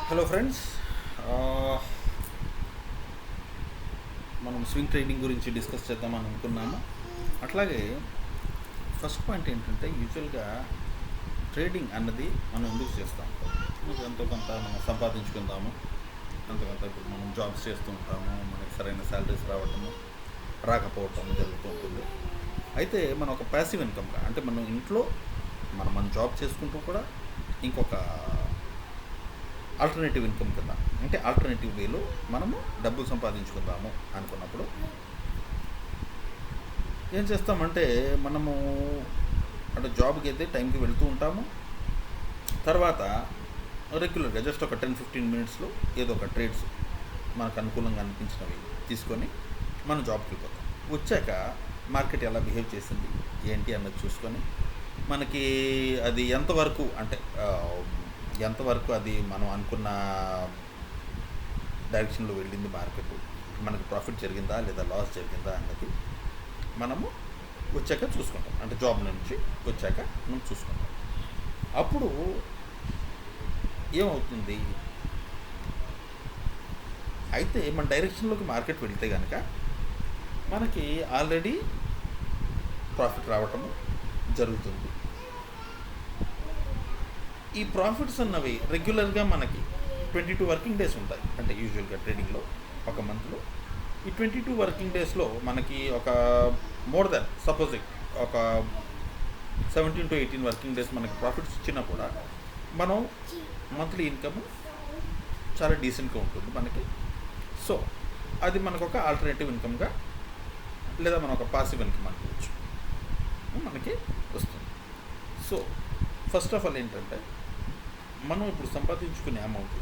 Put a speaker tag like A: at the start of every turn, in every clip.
A: Hello friends, మనం swing trading గురించి discuss చేద్దామని అనుకున్నాము. అట్లాగే ఫస్ట్ పాయింట్ ఏంటంటే, యూజువల్గా ట్రేడింగ్ అన్నది మనం ఎందుకు చేస్తాం? ఎంతో కొంత మనం సంపాదించుకుందాము, అంత కొంత. ఇప్పుడు మనం జాబ్స్ చేస్తూ ఉంటాము, మనకి సరైన శాలరీస్ రాకపోవటం జరుగుతూ ఉంటుంది. అయితే మనం ఒక ప్యాసివ్ ఇన్కమ్గా, అంటే మనం ఇంట్లో మనం జాబ్ చేసుకుంటూ కూడా ఇంకొక ఆల్టర్నేటివ్ ఇన్కమ్ కింద, అంటే ఆల్టర్నేటివ్ వేలో మనము డబ్బులు సంపాదించుకుందాము అనుకున్నప్పుడు ఏం చేస్తామంటే, మనము అంటే జాబ్కి అయితే టైంకి వెళుతూ ఉంటాము. తర్వాత రెగ్యులర్గా జస్ట్ ఒక 10-15 మినిట్స్లో ఏదో ఒక ట్రేడ్స్ మనకు అనుకూలంగా అనిపించినవి తీసుకొని మనం జాబ్కి వెళ్ళిపోతాం. వచ్చాక మార్కెట్ ఎలా బిహేవ్ చేసింది ఏంటి అన్నది చూసుకొని, మనకి అది ఎంతవరకు అది మనం అనుకున్న డైరెక్షన్లో వెళ్ళింది మార్కెట్, మనకు ప్రాఫిట్ జరిగిందా లేదా లాస్ జరిగిందా అన్నది మనము వచ్చాక చూసుకుంటాం. అంటే జాబ్ నుంచి వచ్చాక మనం చూసుకుంటాం. అప్పుడు ఏమవుతుంది, అయితే మన డైరెక్షన్లోకి మార్కెట్ వెళ్తే కనుక మనకి ఆల్రెడీ ప్రాఫిట్ రావటము జరుగుతుంది. ఈ ప్రాఫిట్స్ అన్నవి రెగ్యులర్గా మనకి 22 వర్కింగ్ డేస్ ఉంటాయి. అంటే యూజువల్గా ట్రేడింగ్లో ఒక మంత్లో ఈ 22 వర్కింగ్ డేస్లో మనకి ఒక మోర్ దెన్ సపోజింగ్ ఒక 17-18 వర్కింగ్ డేస్ మనకి ప్రాఫిట్స్ ఇచ్చినా కూడా మనం మంత్లీ ఇన్కమ్ చాలా డీసెంట్గా ఉంటుంది మనకి. సో అది మనకు ఒక ఆల్టర్నేటివ్ ఇన్కమ్గా, లేదా మనం ఒక పాసివ్ ఇన్కమ్ అనుకోవచ్చు, మనకి వస్తుంది. సో ఫస్ట్ ఆఫ్ ఆల్ ఏంటంటే, మనం ఇప్పుడు సంపాదించుకునే అమౌంట్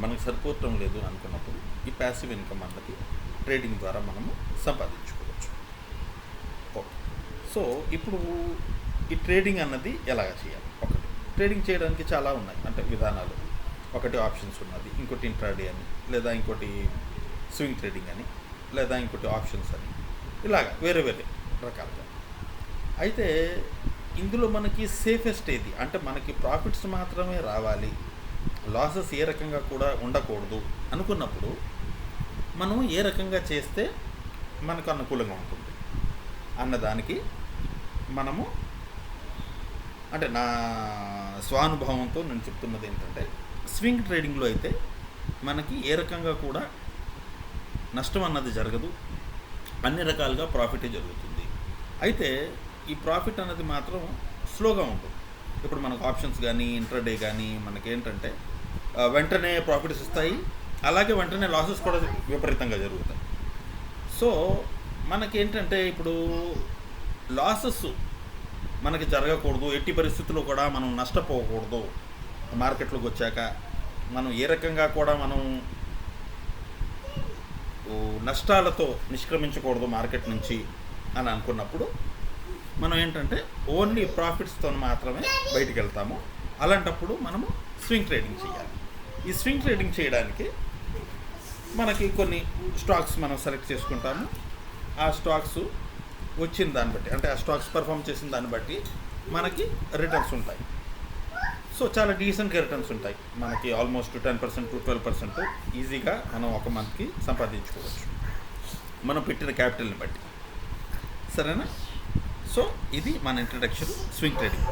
A: మనకు సరిపోవటం లేదు అనుకున్నప్పుడు ఈ ప్యాసివ్ ఇన్కమ్ అన్నది ట్రేడింగ్ ద్వారా మనము సంపాదించుకోవచ్చు. ఓకే, సో ఇప్పుడు ఈ ట్రేడింగ్ అన్నది ఎలాగ చేయాలి? ఒకటి, ట్రేడింగ్ చేయడానికి చాలా ఉన్నాయి, అంటే విధానాలు. ఒకటి ఆప్షన్స్ ఉన్నది, ఇంకోటి ఇంట్రాడే అని, లేదా ఇంకోటి స్వింగ్ ట్రేడింగ్ అని, లేదా ఇంకోటి ఆప్షన్స్ అని, ఇలాగ వేరే వేరే రకాలుగా. అయితే ఇందులో మనకి సేఫెస్ట్ ఏది అంటే, మనకి ప్రాఫిట్స్ మాత్రమే రావాలి, లాసెస్ ఏ రకంగా కూడా ఉండకూడదు అనుకున్నప్పుడు మనం ఏ రకంగా చేస్తే మనకు అనుకూలంగా ఉంటుంది అన్నదానికి మనము, అంటే నా స్వానుభవంతో నేను చెప్తున్నది ఏంటంటే, స్వింగ్ ట్రేడింగ్లో అయితే మనకి ఏ రకంగా కూడా నష్టం అన్నది జరగదు, అన్ని రకాలుగా ప్రాఫిటే జరుగుతుంది. అయితే ఈ ప్రాఫిట్ అన్నది మాత్రం స్లోగా ఉంటుంది. ఇప్పుడు మనకు ఆప్షన్స్ కానీ ఇంట్రాడే కానీ మనకి ఏంటంటే వెంటనే ప్రాఫిట్స్ ఇస్తాయి, అలాగే వెంటనే లాసెస్ కూడా విపరీతంగా జరుగుతాయి. సో మనకేంటంటే, ఇప్పుడు లాసెస్ మనకి జరగకూడదు, ఎట్టి పరిస్థితుల్లో కూడా మనం నష్టపోకూడదు. మార్కెట్లోకి వచ్చాక మనం ఏ రకంగా కూడా మనం నష్టాలతో నిష్క్రమించకూడదు మార్కెట్ నుంచి అని అనుకున్నప్పుడు మనం ఏంటంటే ఓన్లీ ప్రాఫిట్స్తో మాత్రమే బయటికి వెళ్తాము. అలాంటప్పుడు మనము స్వింగ్ ట్రేడింగ్ చేయాలి. ఈ స్వింగ్ ట్రేడింగ్ చేయడానికి మనకి కొన్ని స్టాక్స్ మనం సెలెక్ట్ చేసుకుంటాము. ఆ స్టాక్స్ వచ్చిన దాన్ని బట్టి, అంటే ఆ స్టాక్స్ పర్ఫామ్ చేసిన దాన్ని బట్టి మనకి రిటర్న్స్ ఉంటాయి. సో చాలా డీసెంట్గా రిటర్న్స్ ఉంటాయి మనకి, ఆల్మోస్ట్ 10%-12% ఈజీగా మనం ఒక మంత్కి సంపాదించుకోవచ్చు మనం పెట్టిన క్యాపిటల్ని బట్టి. సరేనా? సో ఇది మన ఇంట్రడక్షన్ స్వింగ్ ట్రేడింగ్.